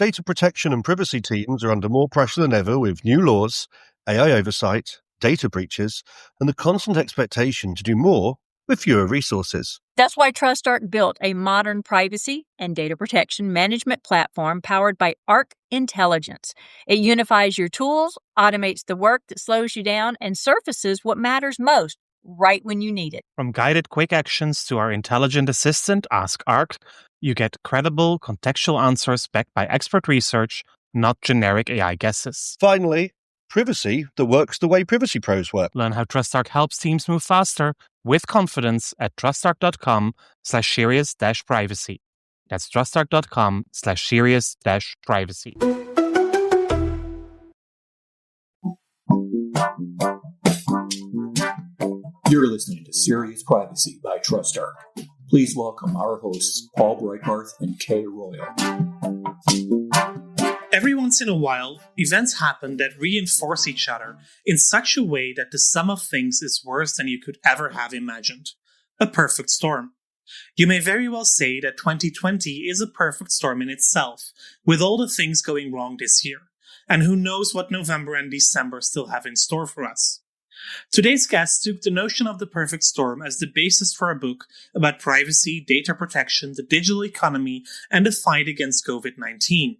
Data protection and privacy teams are under more pressure than ever with new laws, AI oversight, data breaches, and the constant expectation to do more with fewer resources. That's why TrustArc built a modern privacy and data protection management platform powered by Arc Intelligence. It unifies your tools, automates the work that slows you down, and surfaces what matters most right when you need it. From guided quick actions to our intelligent assistant, Ask Arc, you get credible, contextual answers backed by expert research, not generic AI guesses. Finally, privacy that works the way privacy pros work. Learn how TrustArc helps teams move faster with confidence at trustarc.com/serious-privacy. That's trustarc.com/serious-privacy. You're listening to Serious Privacy by TrustArc. Please welcome our hosts, Paul Breitbarth and Kay Royal. Every once in a while, events happen that reinforce each other in such a way that the sum of things is worse than you could ever have imagined. A perfect storm. You may very well say that 2020 is a perfect storm in itself, with all the things going wrong this year. And who knows what November and December still have in store for us. Today's guest took the notion of the perfect storm as the basis for a book about privacy, data protection, the digital economy, and the fight against COVID-19.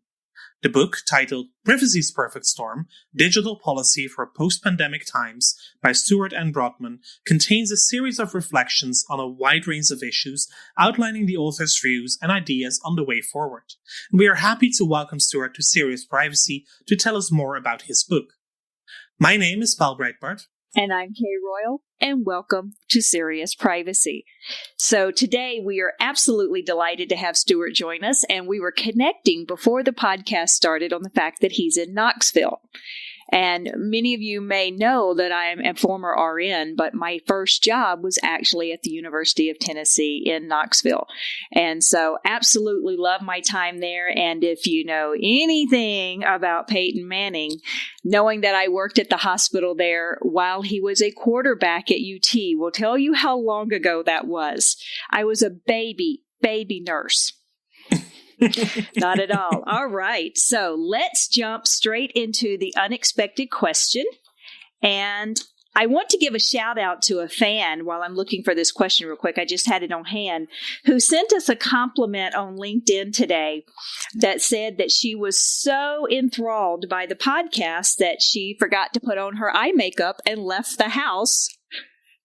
The book, titled Privacy's Perfect Storm, Digital Policy for Post-Pandemic Times by Stuart and Brotman, contains a series of reflections on a wide range of issues, outlining the author's views and ideas on the way forward. And we are happy to welcome Stuart to Serious Privacy to tell us more about his book. My name is Paul Breitbarth. And I'm Kay Royal, and welcome to Serious Privacy. So today we are absolutely delighted to have Stuart join us, and we were connecting before the podcast started on the fact that he's in Knoxville. And many of you may know that I am a former RN, but my first job was actually at the University of Tennessee in Knoxville. And so absolutely love my time there. And if you know anything about Peyton Manning, knowing that I worked at the hospital there while he was a quarterback at UT will tell you how long ago that was. I was a baby nurse. Not at all. All right. So let's jump straight into the unexpected question. And I want to give a shout out to a fan while I'm looking for this question real quick. I just had it on hand, who sent us a compliment on LinkedIn today that said that she was so enthralled by the podcast that she forgot to put on her eye makeup and left the house,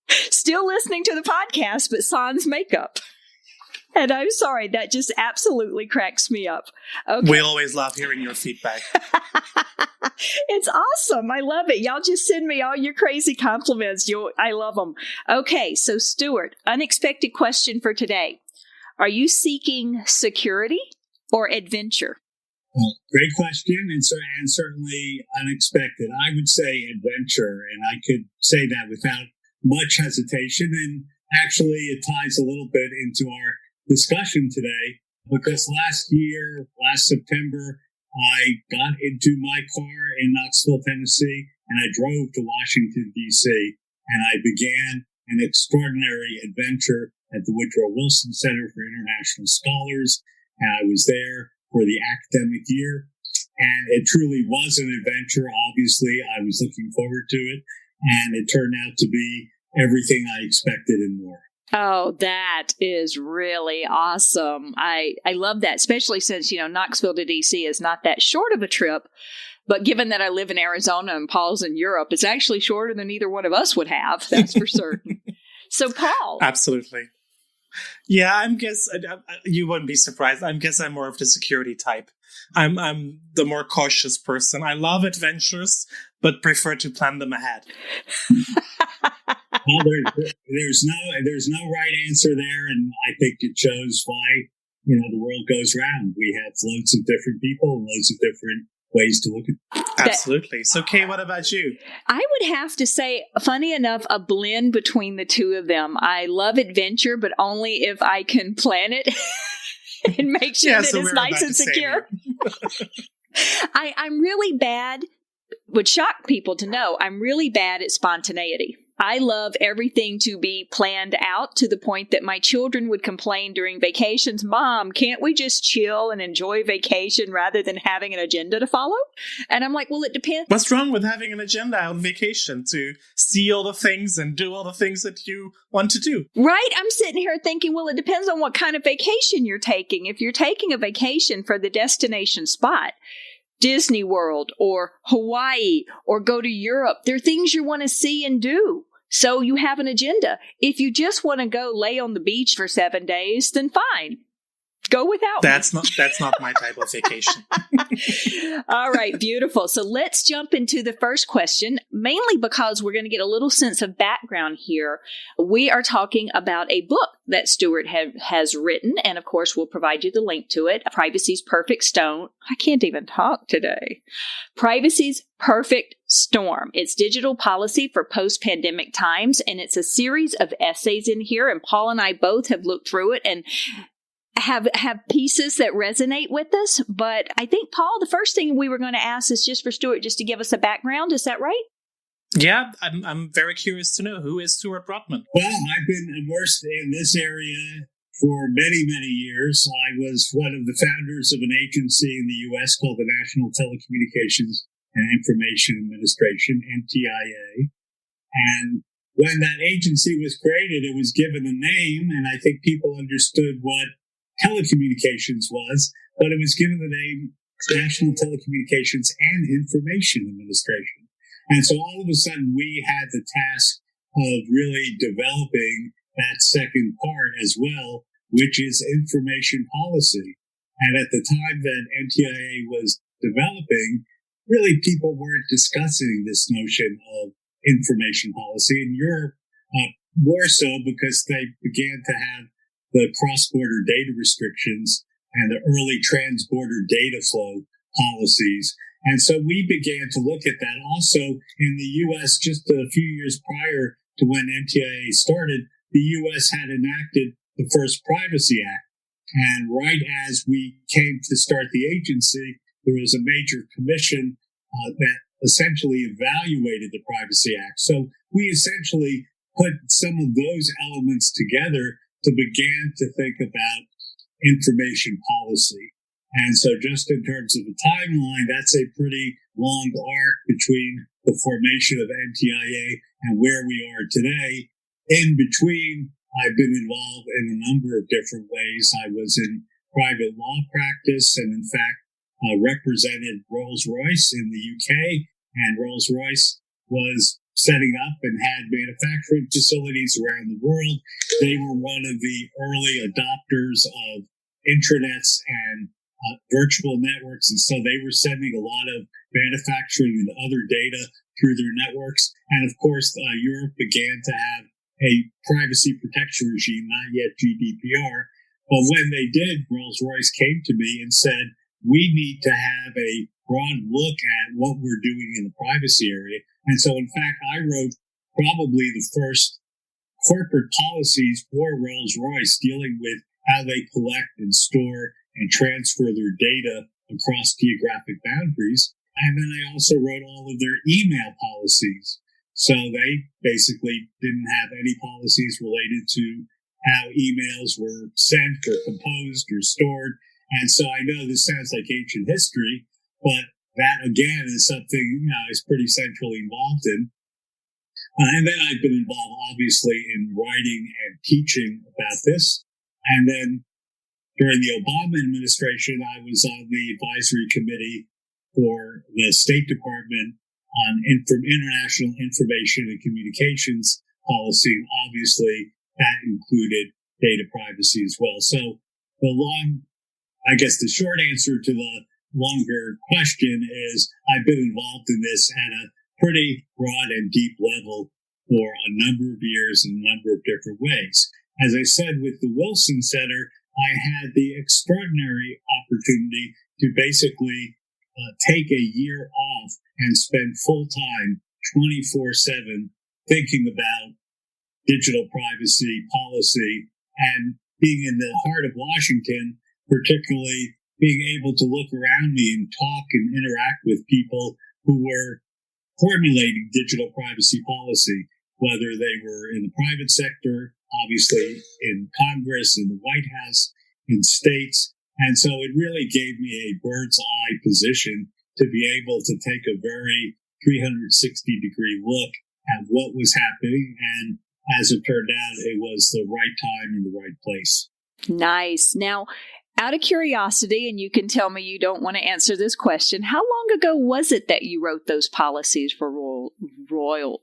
still listening to the podcast, but sans makeup. And I'm sorry, that just absolutely cracks me up. Okay. We always love hearing your feedback. It's awesome. I love it. Y'all just send me all your crazy compliments. I love them. Okay, so Stuart, unexpected question for today. Are you seeking security or adventure? Well, great question, and certainly unexpected. I would say adventure, and I could say that without much hesitation. And actually, it ties a little bit into our discussion today, because last September, I got into my car in Knoxville, Tennessee, and I drove to Washington, D.C., and I began an extraordinary adventure at the Woodrow Wilson Center for International Scholars, and I was there for the academic year, and it truly was an adventure. Obviously, I was looking forward to it, and it turned out to be everything I expected and more. Oh, that is really awesome. I love that, especially since, Knoxville to DC is not that short of a trip. But given that I live in Arizona and Paul's in Europe, it's actually shorter than either one of us would have. That's for certain. So, Paul. Absolutely. Yeah, you wouldn't be surprised. I'm more of the security type. I'm the more cautious person. I love adventures, but prefer to plan them ahead. Well, there's no right answer there, and I think it shows why the world goes round. We have loads of different people, loads of different ways to look at it. Absolutely. So, Kay, what about you? I would have to say, funny enough, a blend between the two of them. I love adventure, but only if I can plan it and make sure that it's nice and secure. I'm really bad. Would shock people to know I'm really bad at spontaneity. I love everything to be planned out to the point that my children would complain during vacations, Mom, can't we just chill and enjoy vacation rather than having an agenda to follow? And I'm like, well, it depends. What's wrong with having an agenda on vacation to see all the things and do all the things that you want to do? Right? I'm sitting here thinking, well, it depends on what kind of vacation you're taking. If you're taking a vacation for the destination spot, Disney World or Hawaii or go to Europe, there are things you want to see and do. So you have an agenda. If you just want to go lay on the beach for 7 days, then fine. Go without me. That's not my type of vacation. All right, beautiful. So let's jump into the first question, mainly because we're going to get a little sense of background here. We are talking about a book that Stuart has written, and of course, we'll provide you the link to it, Privacy's Perfect Stone. I can't even talk today. Privacy's Perfect Storm. It's digital policy for post-pandemic times, and it's a series of essays in here, and Paul and I both have looked through it and have pieces that resonate with us. But I think, Paul, the first thing we were going to ask is just for Stuart just to give us a background. Is that right? Yeah, I'm very curious to know, who is Stuart Brotman? Well, I've been immersed in this area for many, many years. I was one of the founders of an agency in the U.S. called the National Telecommunications and Information Administration, NTIA. And when that agency was created, it was given a name, and I think people understood what telecommunications was, but it was given the name National Telecommunications and Information Administration. And so all of a sudden we had the task of really developing that second part as well, which is information policy. And at the time that NTIA was developing, really people weren't discussing this notion of information policy. In Europe, more so because they began to have the cross-border data restrictions and the early trans-border data flow policies. And so we began to look at that. Also, in the U.S., just a few years prior to when NTIA started, the U.S. had enacted the first Privacy Act. And right as we came to start the agency, there was a major commission that essentially evaluated the Privacy Act. So we essentially put some of those elements together to begin to think about information policy. And so just in terms of a timeline, that's a pretty long arc between the formation of NTIA and where we are today. In between, I've been involved in a number of different ways. I was in private law practice and, in fact, represented Rolls-Royce in the UK. And Rolls-Royce was setting up and had manufacturing facilities around the world. They were one of the early adopters of intranets and virtual networks. And so they were sending a lot of manufacturing and other data through their networks. And of course, Europe began to have a privacy protection regime, not yet GDPR. But when they did, Rolls-Royce came to me and said, we need to have a broad look at what we're doing in the privacy area. And so, in fact, I wrote probably the first corporate policies for Rolls-Royce dealing with how they collect and store and transfer their data across geographic boundaries. And then I also wrote all of their email policies. So they basically didn't have any policies related to how emails were sent or composed or stored. And so I know this sounds like ancient history, but that, again, is something I was pretty centrally involved in. And then I've been involved, obviously, in writing and teaching about this. And then during the Obama administration, I was on the advisory committee for the State Department on international information and communications policy. And obviously, that included data privacy as well. So the short answer to the longer question is I've been involved in this at a pretty broad and deep level for a number of years in a number of different ways. As I said, with the Wilson Center, I had the extraordinary opportunity to basically take a year off and spend full time, 24/7, thinking about digital privacy policy and being in the heart of Washington, particularly being able to look around me and talk and interact with people who were formulating digital privacy policy. whether they were in the private sector, obviously in Congress, in the White House, in states. And so it really gave me a bird's eye position to be able to take a very 360 degree look at what was happening. And as it turned out, it was the right time and the right place. Nice. Now, out of curiosity, and you can tell me you don't want to answer this question, how long ago was it that you wrote those policies for Royal?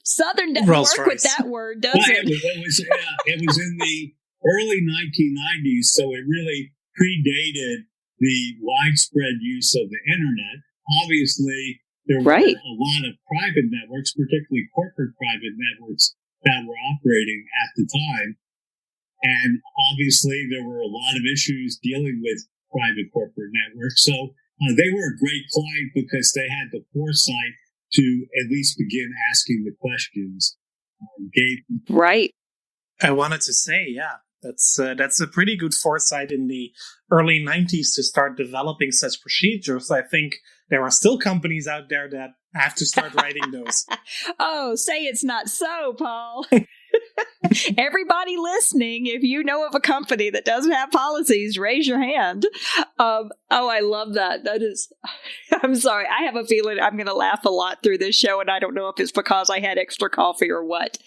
Southern doesn't Rolls work Royce. with that word, does Well, it? it was in the early 1990s, so it really predated the widespread use of the internet. Obviously, there were Right. a lot of private networks, particularly corporate private networks, that were operating at the time. And obviously, there were a lot of issues dealing with private corporate networks. So they were a great client because they had the foresight to at least begin asking the questions. Right. I wanted to say, yeah, that's a pretty good foresight in the early 90s to start developing such procedures. I think there are still companies out there that have to start writing those. Oh, say it's not so, Paul. Everybody listening, if you know of a company that doesn't have policies, raise your hand. I love that. That is, I'm sorry. I have a feeling I'm going to laugh a lot through this show, and I don't know if it's because I had extra coffee or what.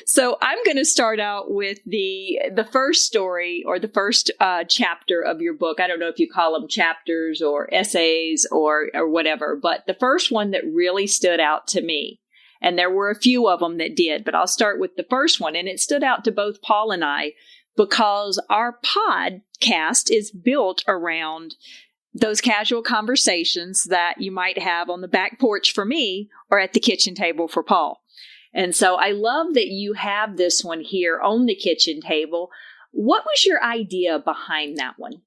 So I'm going to start out with the first story or the first chapter of your book. I don't know if you call them chapters or essays or whatever, but the first one that really stood out to me. And there were a few of them that did, but I'll start with the first one. And it stood out to both Paul and I because our podcast is built around those casual conversations that you might have on the back porch for me or at the kitchen table for Paul. And so I love that you have this one here on the kitchen table. What was your idea behind that one?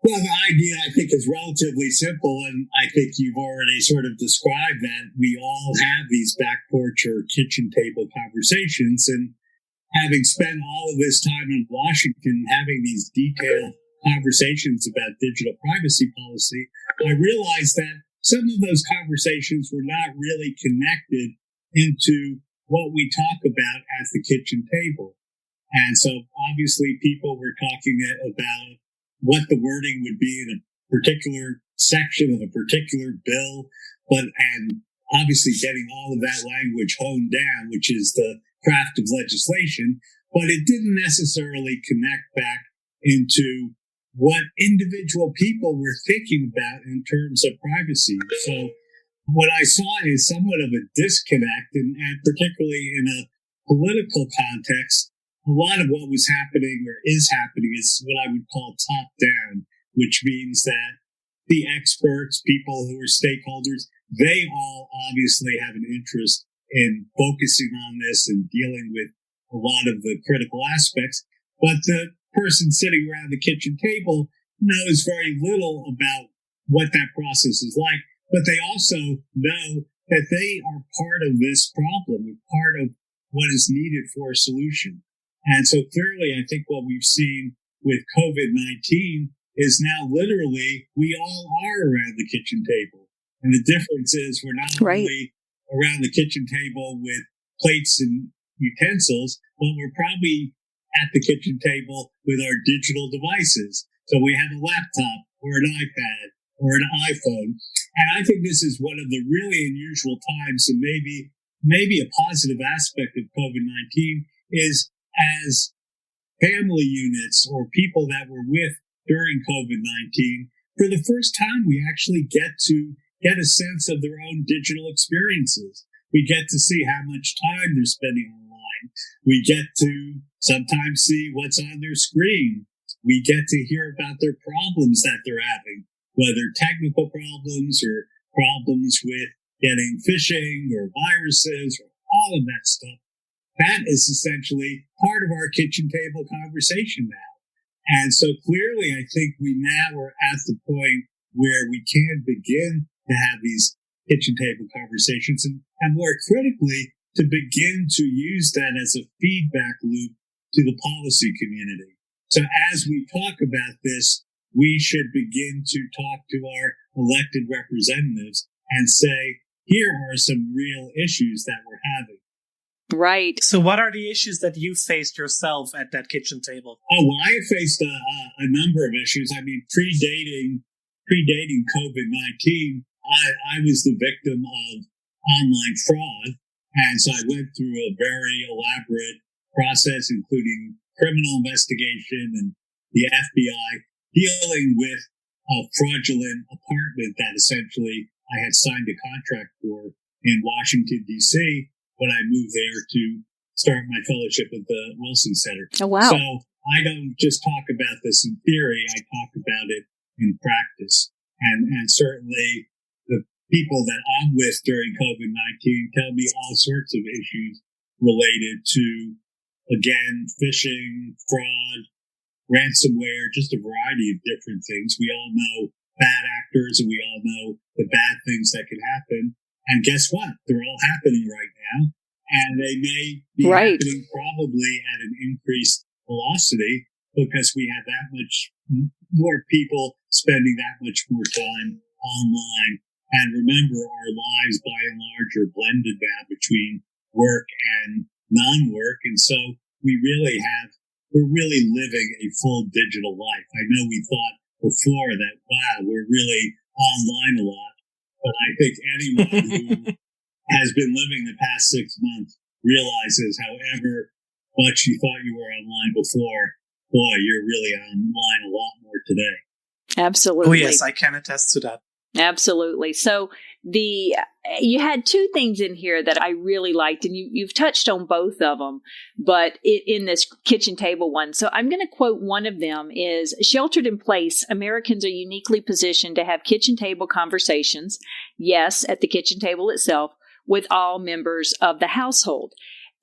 Well, the idea, I think, is relatively simple, and I think you've already sort of described that. We all have these back porch or kitchen table conversations, and having spent all of this time in Washington having these detailed conversations about digital privacy policy, I realized that some of those conversations were not really connected into what we talk about at the kitchen table. And so obviously people were talking about what the wording would be in a particular section of a particular bill, and obviously getting all of that language honed down, which is the craft of legislation, but it didn't necessarily connect back into what individual people were thinking about in terms of privacy. So what I saw is somewhat of a disconnect, and particularly in a political context. A lot of what was happening or is happening is what I would call top down, which means that the experts, people who are stakeholders, they all obviously have an interest in focusing on this and dealing with a lot of the critical aspects. But the person sitting around the kitchen table knows very little about what that process is like. But they also know that they are part of this problem, part of what is needed for a solution. And so clearly, I think what we've seen with COVID-19 is now literally we all are around the kitchen table. And the difference is we're not only around the kitchen table with plates and utensils, but we're probably at the kitchen table with our digital devices. So we have a laptop or an iPad or an iPhone. And I think this is one of the really unusual times, and maybe a positive aspect of COVID-19 is as family units or people that were with during COVID-19, for the first time, we actually get to get a sense of their own digital experiences. We get to see how much time they're spending online. We get to sometimes see what's on their screen. We get to hear about their problems that they're having, whether technical problems or problems with getting phishing or viruses or all of that stuff. That is essentially part of our kitchen table conversation now. And so clearly, I think we now are at the point where we can begin to have these kitchen table conversations and more critically, to begin to use that as a feedback loop to the policy community. So as we talk about this, we should begin to talk to our elected representatives and say, here are some real issues that we're having. Right. So what are the issues that you faced yourself at that kitchen table? Oh, well, I faced a number of issues. I mean, predating COVID-19, I was the victim of online fraud. And so I went through a very elaborate process, including criminal investigation and the FBI, dealing with a fraudulent apartment that essentially I had signed a contract for in Washington, D.C., when I moved there to start my fellowship at the Wilson Center. Oh, wow. So I don't just talk about this in theory, I talk about it in practice. And certainly the people that I'm with during COVID-19 tell me all sorts of issues related to, again, phishing, fraud, ransomware, just a variety of different things. We all know bad actors and we all know the bad things that can happen. And guess what? They're all happening right now. And they may be happening probably at an increased velocity because we have that much more people spending that much more time online. And remember, our lives by and large are blended now between work and non-work. And so we're really living a full digital life. I know we thought before that, wow, we're really online a lot. But I think anyone who has been living the past 6 months realizes however much you thought you were online before, boy, you're really online a lot more today. Absolutely. Oh, yes, I can attest to that. Absolutely. So you had two things in here that I really liked, and you've touched on both of them, but in this kitchen table one. So I'm going to quote one of them is, sheltered in place, Americans are uniquely positioned to have kitchen table conversations, yes, at the kitchen table itself, with all members of the household.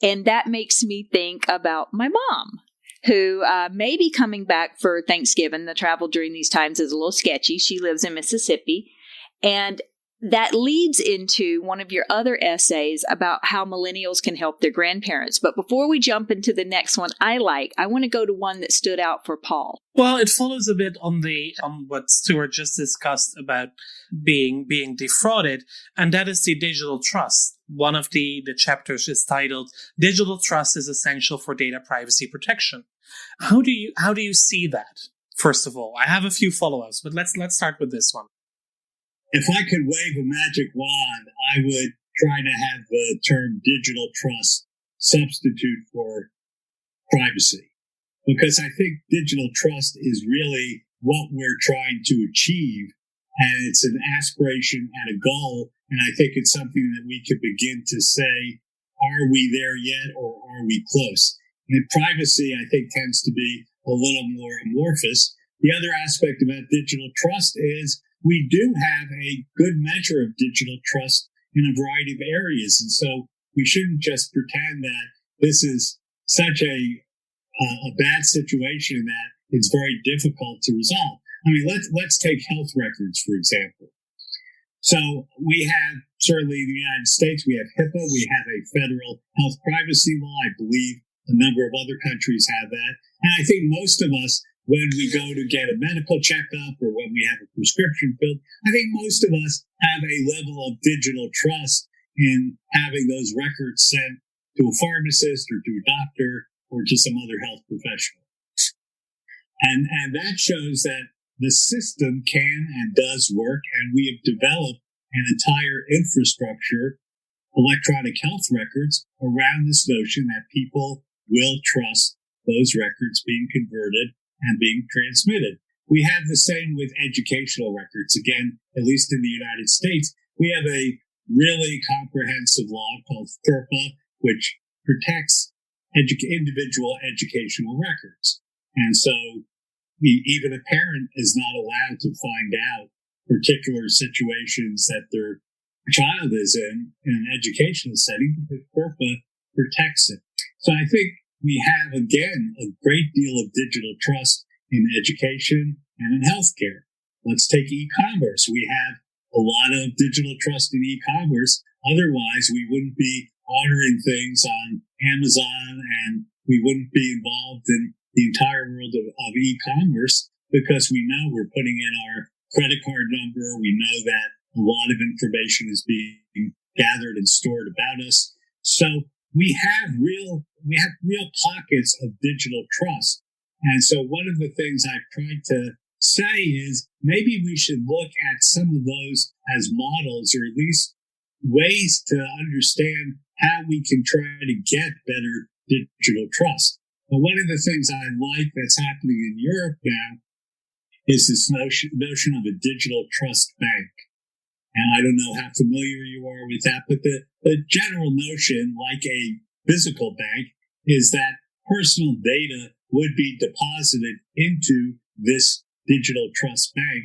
And that makes me think about my mom, who may be coming back for Thanksgiving. The travel during these times is a little sketchy. She lives in Mississippi. And that leads into one of your other essays about how millennials can help their grandparents. But before we jump into the next one I want to go to one that stood out for Paul. Well, it follows a bit on what Stuart just discussed about being defrauded, and that is the digital trust. One of the chapters is titled "Digital Trust is Essential for Data Privacy Protection." How do you see that? First of all, I have a few follow-ups, but let's start with this one. If I could wave a magic wand, I would try to have the term digital trust substitute for privacy. Because I think digital trust is really what we're trying to achieve. And it's an aspiration and a goal. And I think it's something that we could begin to say, are we there yet or are we close? And privacy, I think, tends to be a little more amorphous. The other aspect about digital trust is we do have a good measure of digital trust in a variety of areas. And so we shouldn't just pretend that this is such a bad situation that it's very difficult to resolve. I mean, let's take health records, for example. So we have, certainly in the United States, we have HIPAA, we have a federal health privacy law. I believe a number of other countries have that. And I think most of us, when we go to get a medical checkup or when we have a prescription filled, I think most of us have a level of digital trust in having those records sent to a pharmacist or to a doctor or to some other health professional. And that shows that the system can and does work, and we have developed an entire infrastructure, electronic health records, around this notion that people will trust those records being converted and being transmitted. We have the same with educational records. Again, at least in the United States, we have a really comprehensive law called FERPA, which protects individual educational records. And so even a parent is not allowed to find out particular situations that their child is in an educational setting because FERPA protects it. So I think we have, again, a great deal of digital trust in education and in healthcare. Let's take e-commerce. We have a lot of digital trust in e-commerce. Otherwise, we wouldn't be ordering things on Amazon and we wouldn't be involved in the entire world of e-commerce because we know we're putting in our credit card number. We know that a lot of information is being gathered and stored about us. So we have real pockets of digital trust. And so one of the things I've tried to say is maybe we should look at some of those as models, or at least ways to understand how we can try to get better digital trust. But one of the things I like that's happening in Europe now is this notion of a digital trust bank. And I don't know how familiar you are with that, but the general notion, like a physical bank, is that personal data would be deposited into this digital trust bank,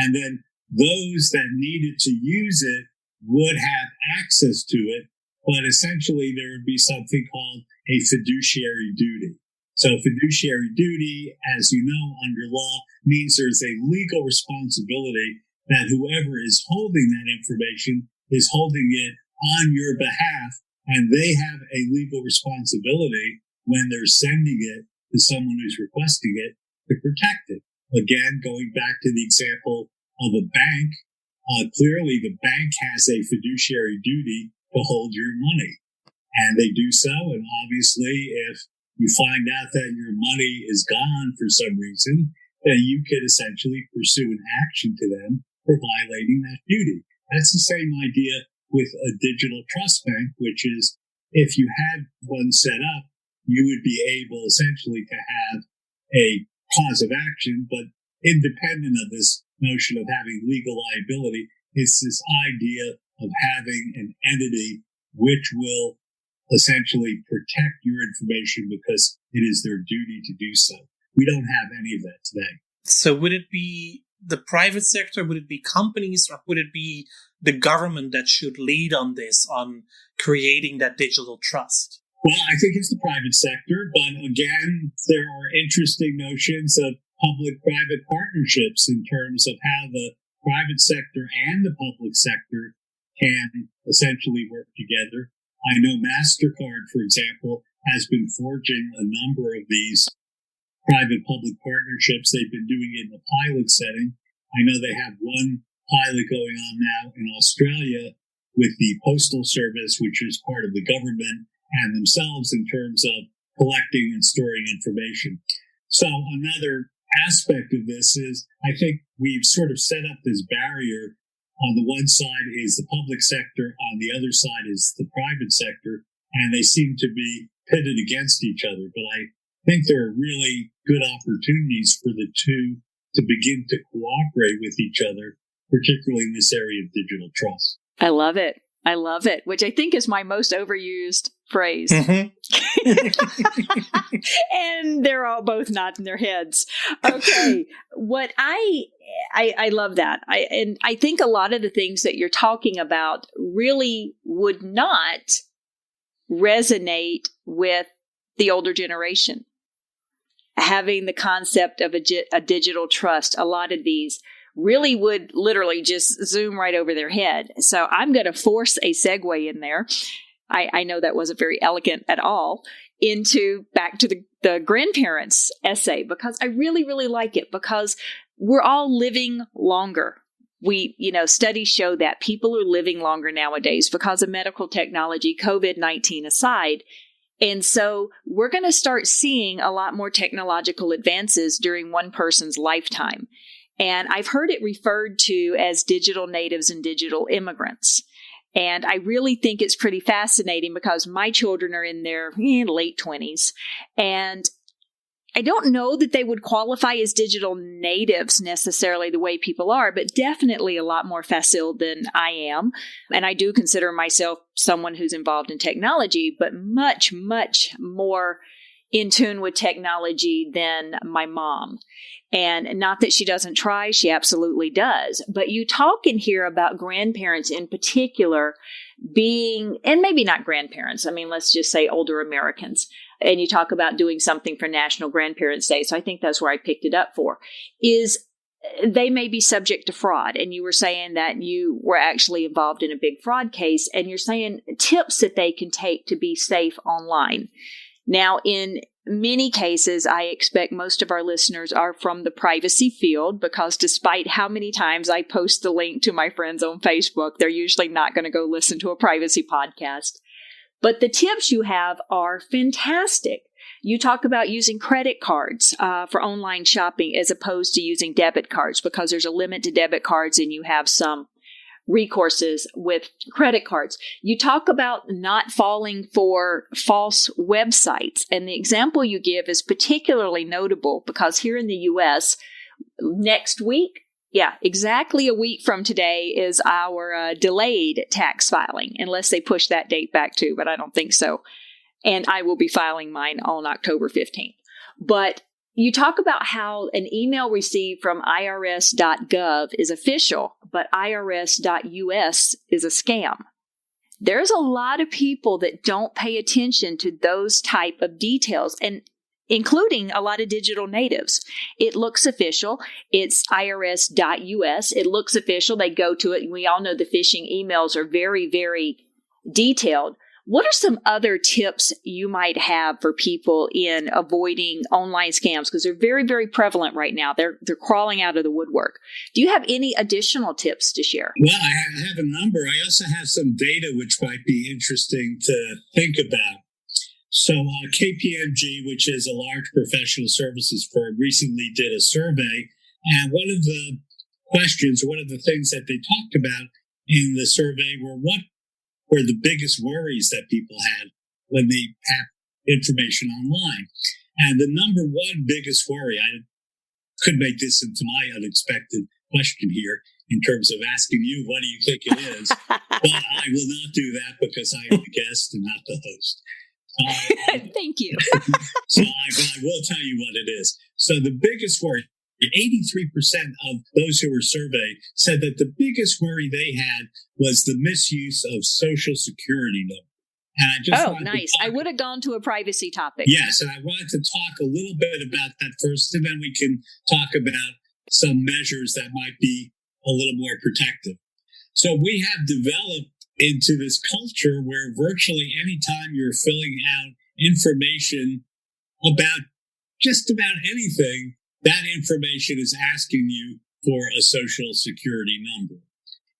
and then those that needed to use it would have access to it, but essentially there would be something called a fiduciary duty. So fiduciary duty, as you know, under law, means there's a legal responsibility that whoever is holding that information is holding it on your behalf, and they have a legal responsibility when they're sending it to someone who's requesting it to protect it. Again, going back to the example of a bank, clearly the bank has a fiduciary duty to hold your money, and they do so. And obviously, if you find out that your money is gone for some reason, then you could essentially pursue an action to them for violating that duty. That's the same idea with a digital trust bank, which is if you had one set up, you would be able essentially to have a cause of action, but independent of this notion of having legal liability, it's this idea of having an entity which will essentially protect your information because it is their duty to do so. We don't have any of that today. So would it be the private sector, would it be companies, or would it be the government that should lead on this, on creating that digital trust? Well, I think it's the private sector, but again, there are interesting notions of public-private partnerships in terms of how the private sector and the public sector can essentially work together. I know MasterCard, for example, has been forging a number of these private-public partnerships. They've been doing it in a pilot setting. I know they have one pilot going on now in Australia with the Postal Service, which is part of the government and themselves in terms of collecting and storing information. So another aspect of this is I think we've sort of set up this barrier. On the one side is the public sector, on the other side is the private sector, and they seem to be pitted against each other. But I think there are really good opportunities for the two to begin to cooperate with each other, particularly in this area of digital trust. I love it. I love it, which I think is my most overused phrase. Mm-hmm. And they're all both nodding their heads. Okay. What I love that. I think a lot of the things that you're talking about really would not resonate with the older generation. Having the concept of a digital trust, a lot of these really would literally just zoom right over their head. So I'm going to force a segue in there. I know that wasn't very elegant at all, into back to the grandparents essay, because I really, really like it, because we're all living longer. Studies show that people are living longer nowadays because of medical technology, COVID-19 aside. And so we're going to start seeing a lot more technological advances during one person's lifetime. And I've heard it referred to as digital natives and digital immigrants. And I really think it's pretty fascinating because my children are in their late 20s. And I don't know that they would qualify as digital natives necessarily the way people are, but definitely a lot more facile than I am. And I do consider myself someone who's involved in technology, but much, much more in tune with technology than my mom. And not that she doesn't try, she absolutely does. But you talk in here about grandparents in particular being, and maybe not grandparents, let's just say older Americans. And you talk about doing something for National Grandparents Day. So I think that's where I picked it up for, is they may be subject to fraud. And you were saying that you were actually involved in a big fraud case, and you're saying tips that they can take to be safe online. Now, in many cases, I expect most of our listeners are from the privacy field, because despite how many times I post the link to my friends on Facebook, they're usually not going to go listen to a privacy podcast. But the tips you have are fantastic. You talk about using credit cards for online shopping as opposed to using debit cards because there's a limit to debit cards and you have some recourses with credit cards. You talk about not falling for false websites. And the example you give is particularly notable because here in the U.S., next week, exactly a week from today is our delayed tax filing, unless they push that date back too, but I don't think so. And I will be filing mine on October 15th. But you talk about how an email received from irs.gov is official, but irs.us is a scam. There's a lot of people that don't pay attention to those type of details, and including a lot of digital natives. It looks official. It's irs.us. It looks official. They go to it. We all know the phishing emails are very, very detailed. What are some other tips you might have for people in avoiding online scams? Because they're very, very prevalent right now. They're crawling out of the woodwork. Do you have any additional tips to share? Well, I have a number. I also have some data which might be interesting to think about. So KPMG, which is a large professional services firm, recently did a survey. And one of the questions, one of the things that they talked about in the survey were what were the biggest worries that people had when they have information online. And the number one biggest worry, I could make this into my unexpected question here in terms of asking you, what do you think it is? But I will not do that because I am the guest and not the host. Thank you. So I will tell you what it is. So the biggest worry, 83% of those who were surveyed said that the biggest worry they had was the misuse of Social Security number. And I just nice. I would have gone to a privacy topic. Yes, and I wanted to talk a little bit about that first, and then we can talk about some measures that might be a little more protective. So we have developed into this culture where virtually any time you're filling out information about just about anything, that information is asking you for a Social Security number.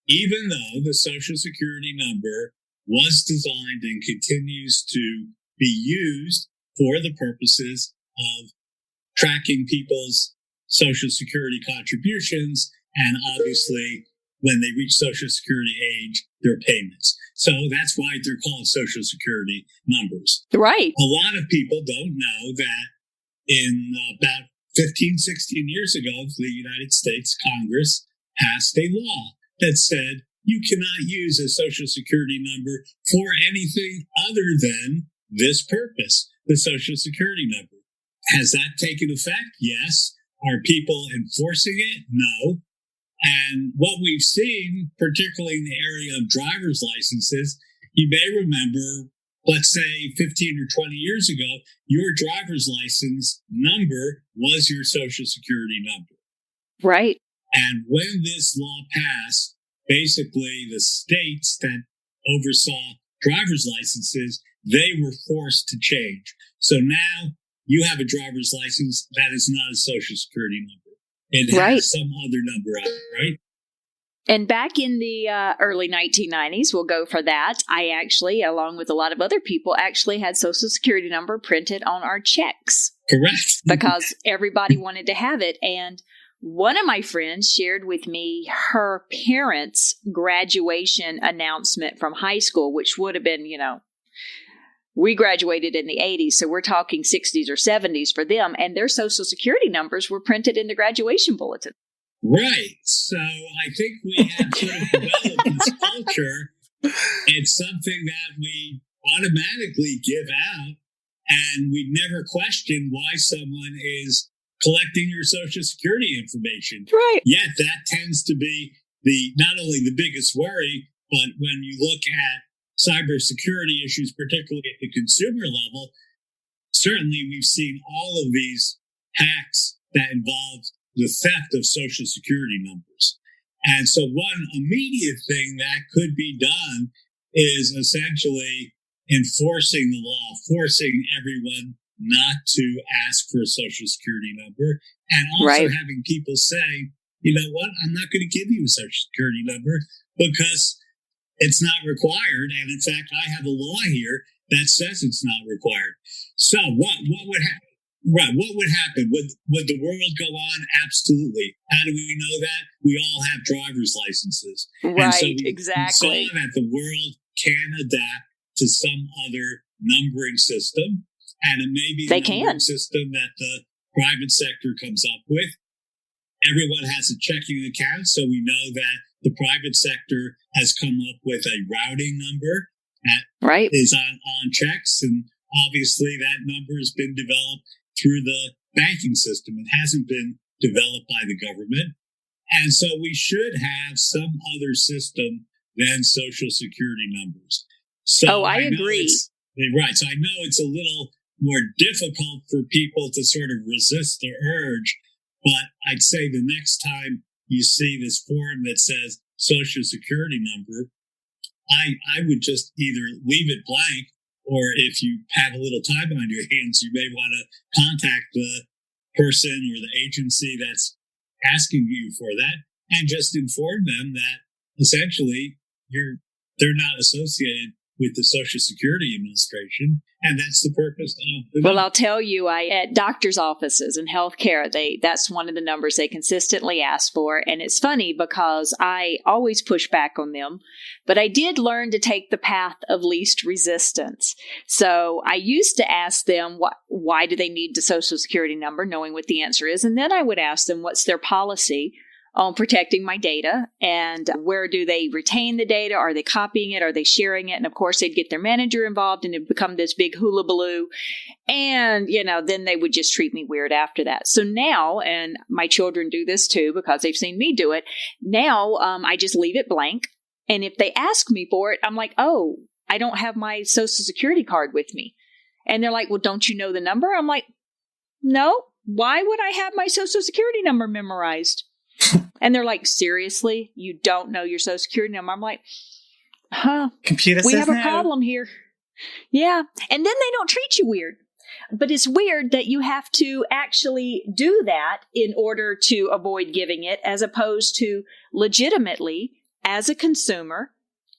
Even though the Social Security number was designed and continues to be used for the purposes of tracking people's Social Security contributions and obviously when they reach Social Security age, their payments. So that's why they're called Social Security numbers. Right. A lot of people don't know that in about 15, 16 years ago, the United States Congress passed a law that said you cannot use a Social Security number for anything other than this purpose, the Social Security number. Has that taken effect? Yes. Are people enforcing it? No. And what we've seen, particularly in the area of driver's licenses, you may remember, let's say 15 or 20 years ago, your driver's license number was your Social Security number. Right. And when this law passed, basically the states that oversaw driver's licenses, they were forced to change. So now you have a driver's license that is not a Social Security number. It has some other number on it, right? And back in the early 1990s, we'll go for that, I actually, along with a lot of other people, actually had Social Security number printed on our checks. Correct. Because everybody wanted to have it. And one of my friends shared with me her parents' graduation announcement from high school, which would have been, we graduated in the 80s, so we're talking 60s or 70s for them, and their Social Security numbers were printed in the graduation bulletin. Right. So I think we have sort of developed this culture. It's something that we automatically give out, and we never question why someone is collecting your Social Security information. Right. Yet that tends to be not only the biggest worry, but when you look at cybersecurity issues, particularly at the consumer level, certainly we've seen all of these hacks that involve the theft of Social Security numbers. And so one immediate thing that could be done is essentially enforcing the law, forcing everyone not to ask for a Social Security number, and also having people say, you know what, I'm not going to give you a Social Security number because it's not required. And in fact, I have a law here that says it's not required. So what would happen? Right. What would happen? Would the world go on? Absolutely. How do we know that? We all have driver's licenses. Right, and so exactly. We saw that the world can adapt to some other numbering system. And it may be the numbering system that the private sector comes up with. Everyone has a checking account, so we know that the private sector has come up with a routing number that is on checks. And obviously that number has been developed through the banking system. It hasn't been developed by the government. And so we should have some other system than Social Security numbers. So I agree. Right. So I know it's a little more difficult for people to sort of resist the urge, but I'd say the next time you see this form that says Social Security number, I would just either leave it blank, or if you have a little time on your hands, you may want to contact the person or the agency that's asking you for that and just inform them that essentially they're not associated with the Social Security Administration, and that's the purpose of the Well, I'll tell you, at doctors' offices and healthcare, that's one of the numbers they consistently ask for. And it's funny because I always push back on them, but I did learn to take the path of least resistance. So I used to ask them, why do they need the Social Security number, knowing what the answer is? And then I would ask them, what's their policy on protecting my data, and where do they retain the data? Are they copying it? Are they sharing it? And of course, they'd get their manager involved and it'd become this big hula baloo. And, then they would just treat me weird after that. So now, and my children do this too because they've seen me do it. Now, I just leave it blank. And if they ask me for it, I'm like, oh, I don't have my Social Security card with me. And they're like, well, don't you know the number? I'm like, no, why would I have my Social Security number memorized? And they're like, seriously? You don't know your Social Security number? I'm like, Computer we says have a no. problem here. Yeah. And then they don't treat you weird. But it's weird that you have to actually do that in order to avoid giving it, as opposed to legitimately, as a consumer,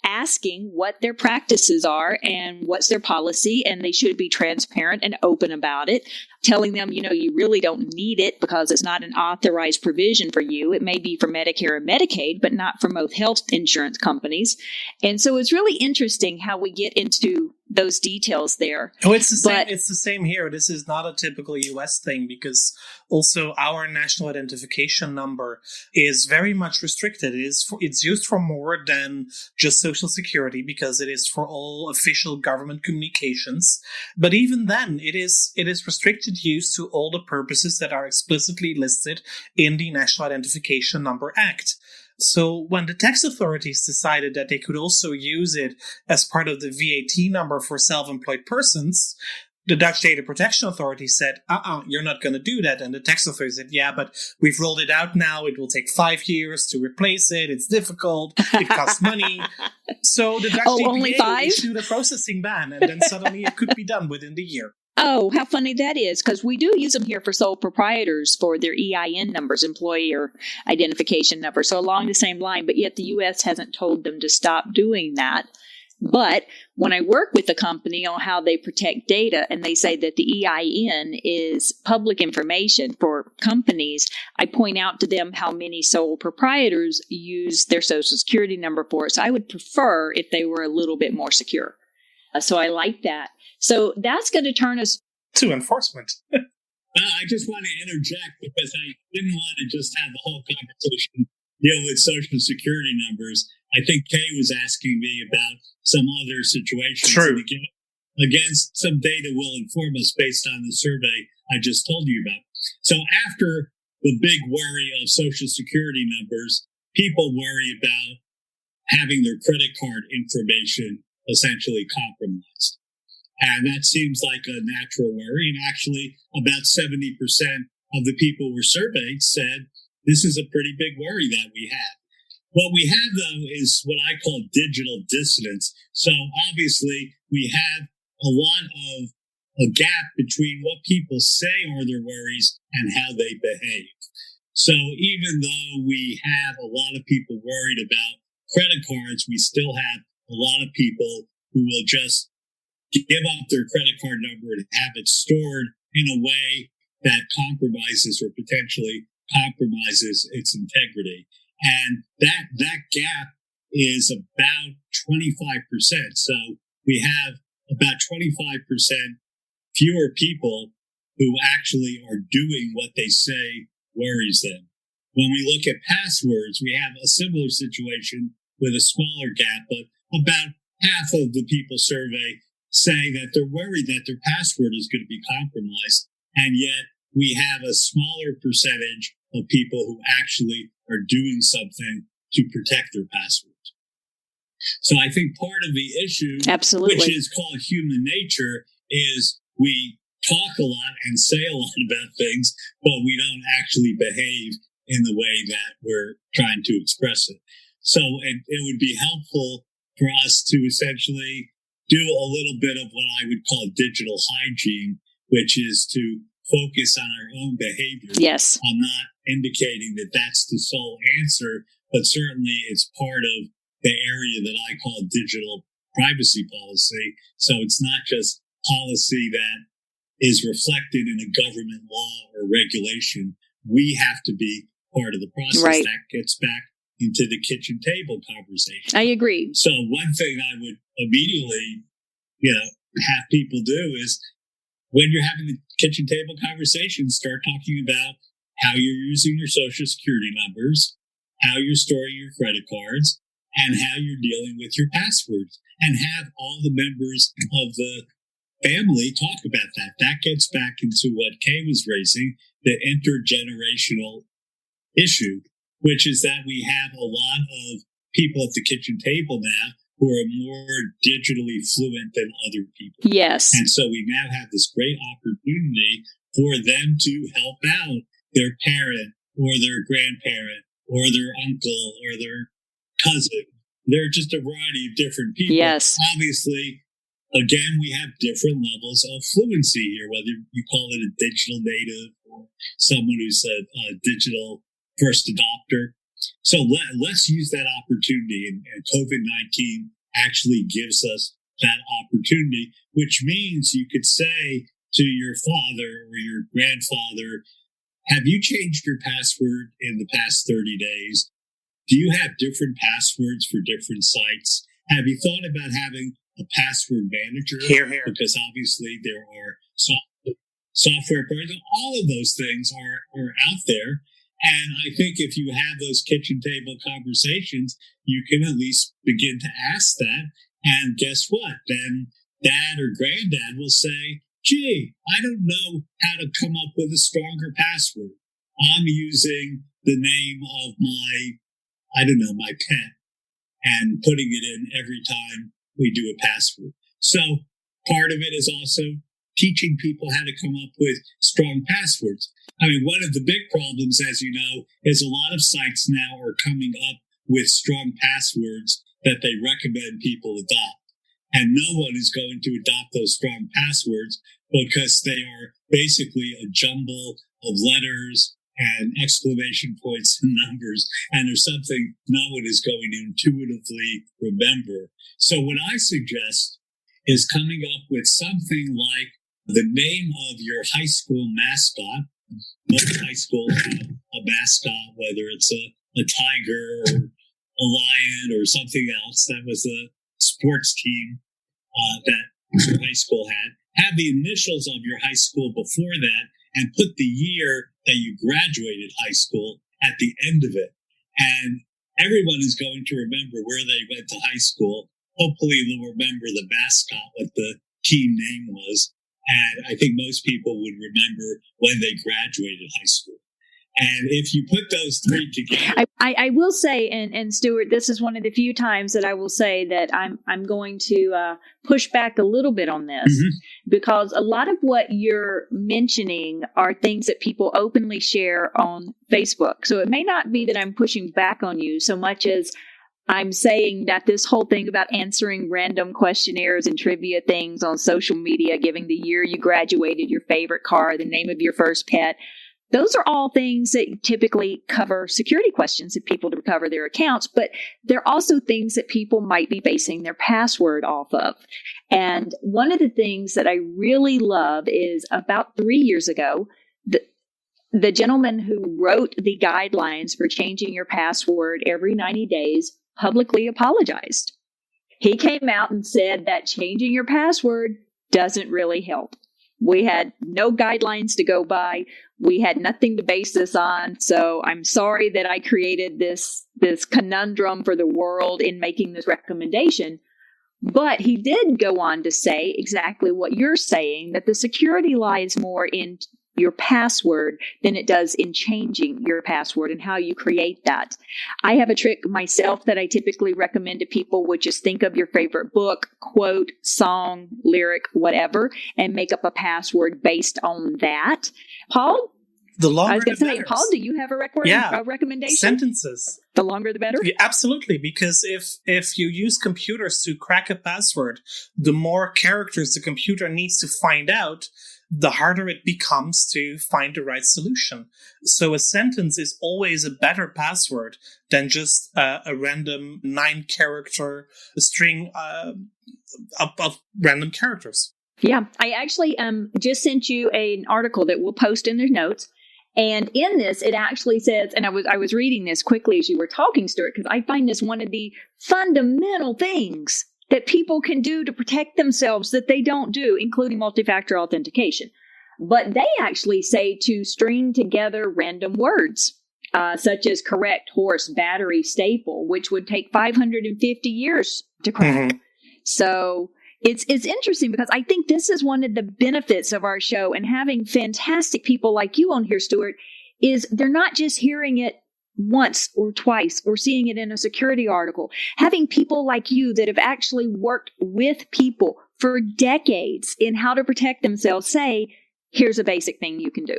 asking what their practices are and what's their policy, and they should be transparent and open about it, telling them, you really don't need it because it's not an authorized provision for you. It may be for Medicare and Medicaid, but not for most health insurance companies. And so it's really interesting how we get into those details there. Oh, it's the same. It's the same here. This is not a typical US thing, because also our national identification number is very much restricted. It's used for more than just Social Security, because it is for all official government communications. But even then, it is restricted use to all the purposes that are explicitly listed in the National Identification Number Act. So when the tax authorities decided that they could also use it as part of the VAT number for self-employed persons, the Dutch Data Protection Authority said, you're not going to do that. And the tax authorities said, yeah, but we've rolled it out now. It will take 5 years to replace it. It's difficult. It costs money. So the Dutch DPA issued a processing ban, and then suddenly it could be done within the year. Oh, how funny that is, because we do use them here for sole proprietors for their EIN numbers, employer identification number. So along the same line, but yet the U.S. hasn't told them to stop doing that. But when I work with a company on how they protect data, and they say that the EIN is public information for companies, I point out to them how many sole proprietors use their Social Security number for it. So I would prefer if they were a little bit more secure. So I like that. So that's going to turn us to enforcement. I just want to interject, because I didn't want to just have the whole conversation deal with Social Security numbers. I think Kay was asking me about some other situations. True. And again, some data will inform us based on the survey I just told you about. So after the big worry of Social Security numbers, people worry about having their credit card information essentially compromised. And that seems like a natural worry. And actually, about 70% of the people who were surveyed said this is a pretty big worry that we have. What we have, though, is what I call digital dissonance. So obviously, we have a lot of a gap between what people say are their worries and how they behave. So even though we have a lot of people worried about credit cards, we still have a lot of people who will just give up their credit card number and have it stored in a way that compromises or potentially compromises its integrity. And that gap is about 25%. So we have about 25% fewer people who actually are doing what they say worries them. When we look at passwords, we have a similar situation with a smaller gap, but about half of the people surveyed say that they're worried that their password is going to be compromised. And yet we have a smaller percentage of people who actually are doing something to protect their passwords. So I think part of the issue, absolutely, which is called human nature, is we talk a lot and say a lot about things, but we don't actually behave in the way that we're trying to express it. So it would be helpful for us to essentially do a little bit of what I would call digital hygiene, which is to focus on our own behavior. Yes. I'm not indicating that that's the sole answer, but certainly it's part of the area that I call digital privacy policy. So it's not just policy that is reflected in a government law or regulation. We have to be part of the process. Right. That gets back into the kitchen table conversation. I agree. So one thing I would immediately, have people do is when you're having the kitchen table conversation, start talking about how you're using your social security numbers, how you're storing your credit cards, and how you're dealing with your passwords, and have all the members of the family talk about that. That gets back into what Kay was raising, the intergenerational issue, which is that we have a lot of people at the kitchen table now who are more digitally fluent than other people. Yes. And so we now have this great opportunity for them to help out their parent or their grandparent or their uncle or their cousin. They're just a variety of different people. Yes. Obviously, again, we have different levels of fluency here, whether you call it a digital native or someone who's a digital first adopter. So let's use that opportunity. And COVID-19 actually gives us that opportunity, which means you could say to your father or your grandfather, have you changed your password in the past 30 days? Do you have different passwords for different sites? Have you thought about having a password manager? Here, here. Because obviously there are software programs. All of those things are out there. And I think if you have those kitchen table conversations, you can at least begin to ask that. And guess what? Then dad or granddad will say, gee, I don't know how to come up with a stronger password. I'm using the name of my pet and putting it in every time we do a password. So part of it is also teaching people how to come up with strong passwords. I mean, one of the big problems, as you know, is a lot of sites now are coming up with strong passwords that they recommend people adopt. And no one is going to adopt those strong passwords because they are basically a jumble of letters and exclamation points and numbers. And there's something no one is going to intuitively remember. So what I suggest is coming up with something like the name of your high school mascot. Most high schools have a mascot, whether it's a tiger or a lion or something else. That was a sports team that your high school had. Have the initials of your high school before that and put the year that you graduated high school at the end of it. And everyone is going to remember where they went to high school. Hopefully they'll remember the mascot, what the team name was. And I think most people would remember when they graduated high school. And if you put those three together, I will say, and Stuart, this is one of the few times that I will say that I'm going to push back a little bit on this, because a lot of what you're mentioning are things that people openly share on Facebook. So it may not be that I'm pushing back on you so much as I'm saying that this whole thing about answering random questionnaires and trivia things on social media, giving the year you graduated, your favorite car, the name of your first pet, those are all things that typically cover security questions of people to recover their accounts, but they're also things that people might be basing their password off of. And one of the things that I really love is about 3 years ago, the gentleman who wrote the guidelines for changing your password every 90 days publicly apologized. He came out and said that changing your password doesn't really help. We had no guidelines to go by. We had nothing to base this on. So I'm sorry that I created this conundrum for the world in making this recommendation. But he did go on to say exactly what you're saying, that the security lies more in your password than it does in changing your password and how you create that. I have a trick myself that I typically recommend to people, which is think of your favorite book, quote, song, lyric, whatever, and make up a password based on that. Paul? The longer I was going to the say, better. Paul, do you have a recommendation? Sentences. The longer the better? Yeah, absolutely, because if you use computers to crack a password, the more characters the computer needs to find out, the harder it becomes to find the right solution. So a sentence is always a better password than just a random 9-character string of random characters. Yeah, I actually just sent you an article that we'll post in the notes. And in this, it actually says, and I was reading this quickly as you were talking, Stuart, because I find this one of the fundamental things that people can do to protect themselves that they don't do, including multi-factor authentication. But they actually say to string together random words, such as correct, horse, battery, staple, which would take 550 years to crack. Mm-hmm. So it's interesting because I think this is one of the benefits of our show, and having fantastic people like you on here, Stuart, is they're not just hearing it once or twice or seeing it in a security article. Having people like you that have actually worked with people for decades in how to protect themselves say, here's a basic thing you can do.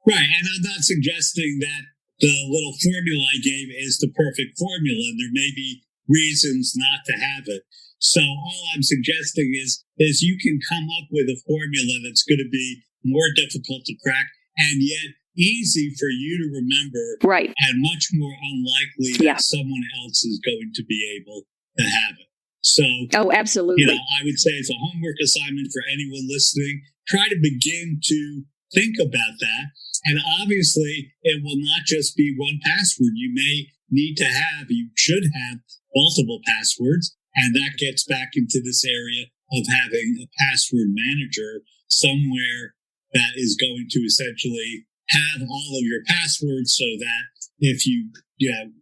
Right. And I'm not suggesting that the little formula I gave is the perfect formula. There may be reasons not to have it. So all I'm suggesting is you can come up with a formula that's going to be more difficult to crack and yet easy for you to remember, right, and much more unlikely that someone else is going to be able to have it. So, absolutely. I would say it's a homework assignment for anyone listening. Try to begin to think about that. And obviously, it will not just be one password. You should have multiple passwords. And that gets back into this area of having a password manager somewhere that is going to essentially have all of your passwords so that if you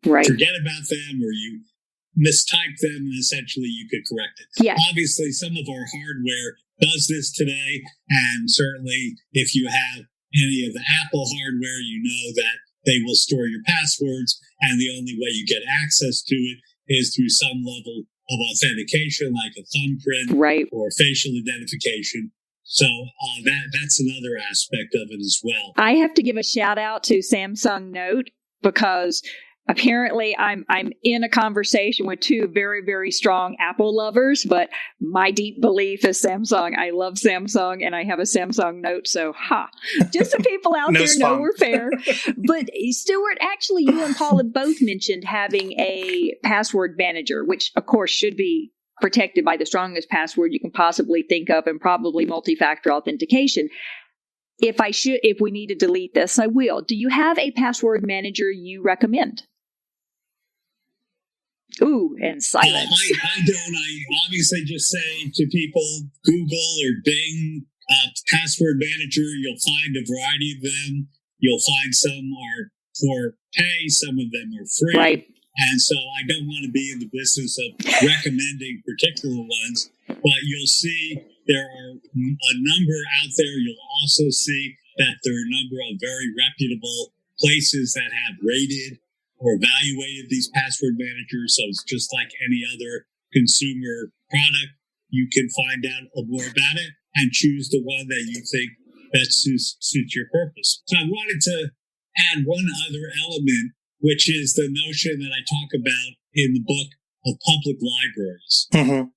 forget about them or you mistype them, essentially you could correct it. Yeah. Obviously, some of our hardware does this today. And certainly if you have any of the Apple hardware, you know that they will store your passwords. And the only way you get access to it is through some level of authentication, like a thumbprint, right, or facial identification. So that's another aspect of it as well. I have to give a shout out to Samsung Note because apparently I'm in a conversation with two very, very strong Apple lovers, but my deep belief is Samsung. I love Samsung and I have a Samsung Note. So, just the people out there know we're fair. But Stuart, actually, you and Paul have both mentioned having a password manager, which of course should be protected by the strongest password you can possibly think of and probably multi-factor authentication. If we need to delete this, I will. Do you have a password manager you recommend? Ooh, and silence. I don't. I obviously just say to people, Google or Bing, password manager. You'll find a variety of them. You'll find some are for pay, some of them are free. Right. And so I don't want to be in the business of recommending particular ones, but you'll see there are a number out there. You'll also see that there are a number of very reputable places that have rated or evaluated these password managers. So it's just like any other consumer product. You can find out more about it and choose the one that you think best suits your purpose. So I wanted to add one other element, which is the notion that I talk about in the book of public libraries. Mm-hmm.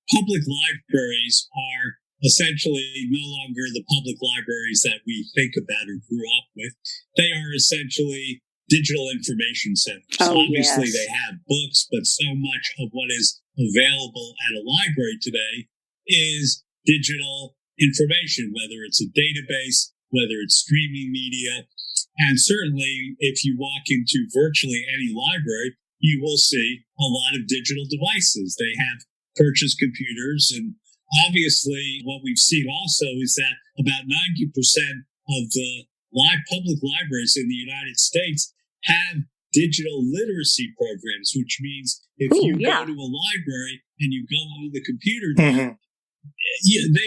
Public libraries are essentially no longer the public libraries that we think about or grew up with. They are essentially digital information centers. Oh, Obviously, yes. they have books, but so much of what is available at a library today is digital information, whether it's a database, whether it's streaming media. And certainly, if you walk into virtually any library, you will see a lot of digital devices. They have purchased computers. And obviously, what we've seen also is that about 90% of the public libraries in the United States have digital literacy programs, which means if you go to a library and you go on the computer, they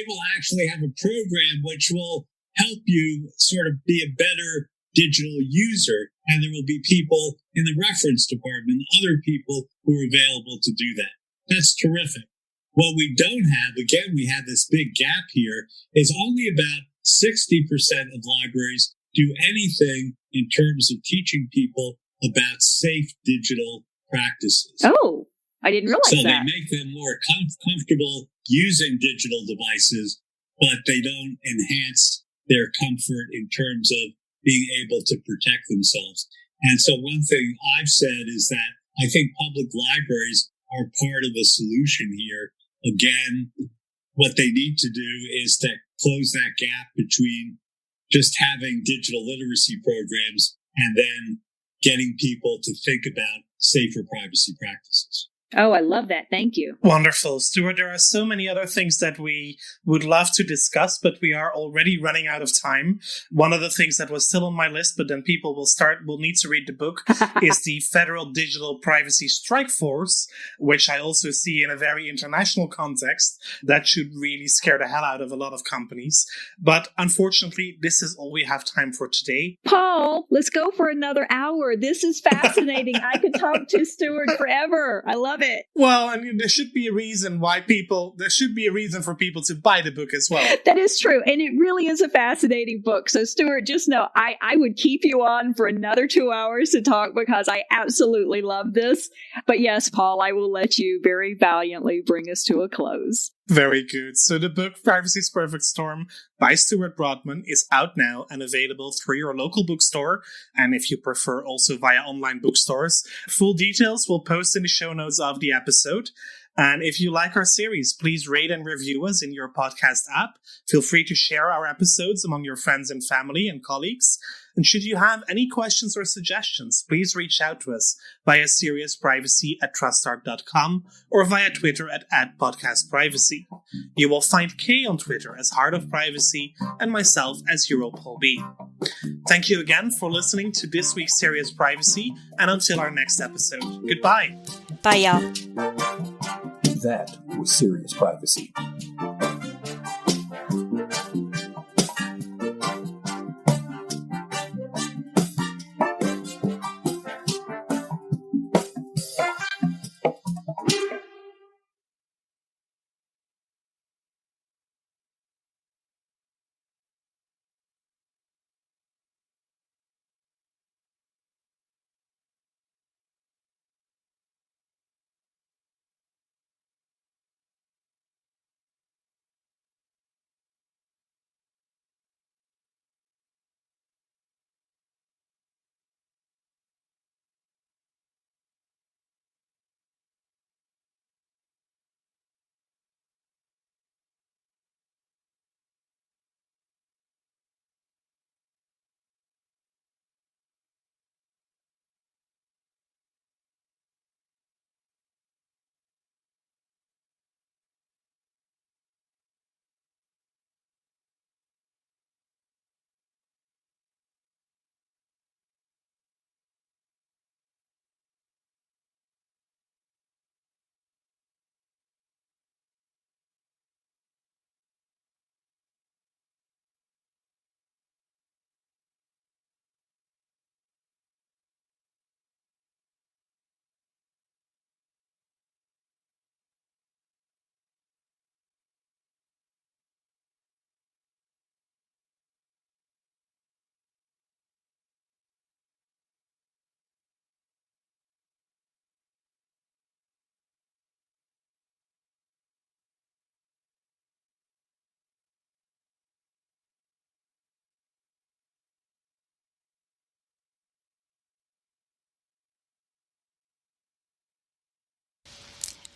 will actually have a program which will help you sort of be a better digital user. And there will be people in the reference department, other people who are available to do that. That's terrific. What we don't have, again, we have this big gap here, is only about 60% of libraries do anything in terms of teaching people about safe digital practices. Oh, I didn't realize so that. So they make them more comfortable using digital devices, but they don't enhance their comfort in terms of being able to protect themselves. And so one thing I've said is that I think public libraries are part of the solution here. Again, what they need to do is to close that gap between just having digital literacy programs and then getting people to think about safer privacy practices. Oh, I love that. Thank you. Wonderful. Stuart, there are so many other things that we would love to discuss, but we are already running out of time. One of the things that was still on my list, but then people will need to read the book, is the Federal Digital Privacy Strike Force, which I also see in a very international context. That should really scare the hell out of a lot of companies. But unfortunately, this is all we have time for today. Paul, let's go for another hour. This is fascinating. I could talk to Stuart forever. I love it. Well, I mean, there should be a reason for people to buy the book as well. That is true. And it really is a fascinating book. So Stuart, just know I would keep you on for another 2 hours to talk because I absolutely love this. But yes, Paul, I will let you very valiantly bring us to a close. Very good. So the book Privacy's Perfect Storm by Stuart Brotman is out now and available through your local bookstore. And if you prefer, also via online bookstores. Full details we'll post in the show notes of the episode. And if you like our series, please rate and review us in your podcast app. Feel free to share our episodes among your friends and family and colleagues. And should you have any questions or suggestions, please reach out to us via seriousprivacy@trustarc.com or via Twitter at @podcastprivacy. You will find Kay on Twitter as Heart of Privacy and myself as EuroPaulB. Thank you again for listening to this week's Serious Privacy, and until our next episode. Goodbye. Bye, y'all. That was Serious Privacy.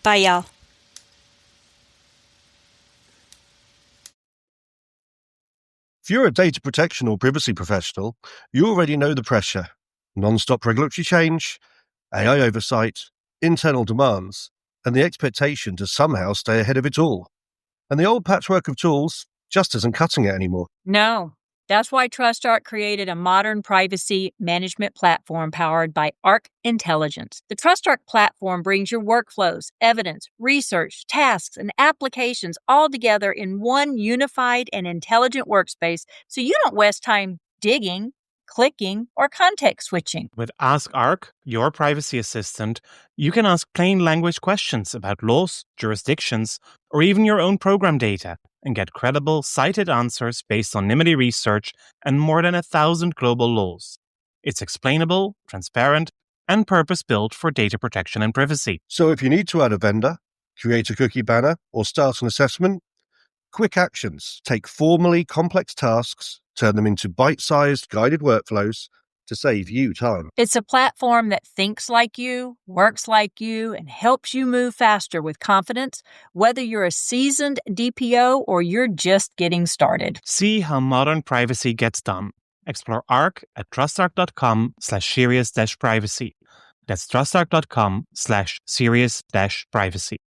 Bye, y'all. If you're a data protection or privacy professional, you already know the pressure. Non-stop regulatory change, AI oversight, internal demands, and the expectation to somehow stay ahead of it all. And the old patchwork of tools just isn't cutting it anymore. No. That's why TrustArc created a modern privacy management platform powered by Arc Intelligence. The TrustArc platform brings your workflows, evidence, research, tasks, and applications all together in one unified and intelligent workspace so you don't waste time digging, clicking, or context switching. With Ask Arc, your privacy assistant, you can ask plain language questions about laws, jurisdictions, or even your own program data and get credible, cited answers based on NIMBY research and more than 1,000 global laws. It's explainable, transparent, and purpose-built for data protection and privacy. So if you need to add a vendor, create a cookie banner, or start an assessment, quick actions take formally complex tasks, turn them into bite-sized guided workflows to save you time. It's a platform that thinks like you, works like you, and helps you move faster with confidence, whether you're a seasoned DPO or you're just getting started. See how modern privacy gets done. Explore Arc at trustarc.com/serious-privacy. That's trustarc.com/serious-privacy.